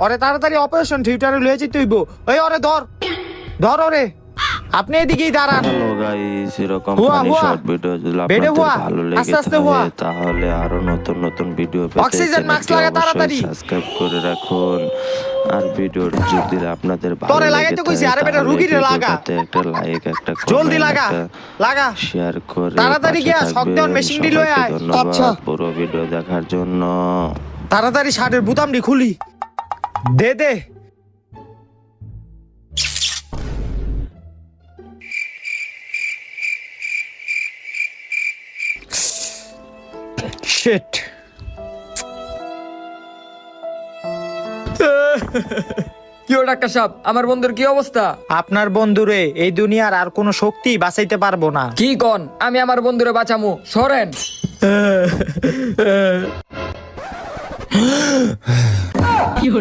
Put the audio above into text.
ওরে তাড়াতাড়ি অপারেশন থিয়েটারে লয়ে যেতে হইব। ওই ওরে ধর ওরে। আপনি এদিকেই দাঁড়ান। হ্যালো গাইস, এরকম হুয়া, ফানি হুয়া। শর্ট ভিডিও যদি বেডে আপনাদের হুয়া। ভালো আস্তে লেগে আস্তে হুয়া। থাকে তাহলে আরো নতুন নতুন ভিডিও পেতে অক্সিজেন মাস্ক চ্যানেলটি লাগা অবশ্যই তাড়াতাড়ি। সাবস্ক্রাইব করে রাখুন। আর ভিডিও যদি আপনাদের ভালো তোরে লেগে লাগাইতে থাকে কইছি, আরে বেটা তাহলে রুগীরে লাগা। ভিডিওটাতে একটা লাইক, একটা জলদি কমেন্ট, লাগা, একটা লাগা। শেয়ার করে তাড়াতাড়ি পাশে গিয়া শক থাকবেন। দেওয়ার মেশিন দি লয়ে সবাইকে আয়। ধন্যবাদ আচ্ছা। পুরো ভিডিও দেখার জন্য। তাড়াতাড়ি শার্টের বুতামটি খুলি। দে শিট। কি ও ডাক্তার সাহেব, আমার বন্ধুর কি অবস্থা? আপনার বন্ধুরে এই দুনিয়ার আর কোনো শক্তি বাঁচাইতে পারবো না। কি কন? আমি আমার বন্ধুরে বাঁচামু, সরেন।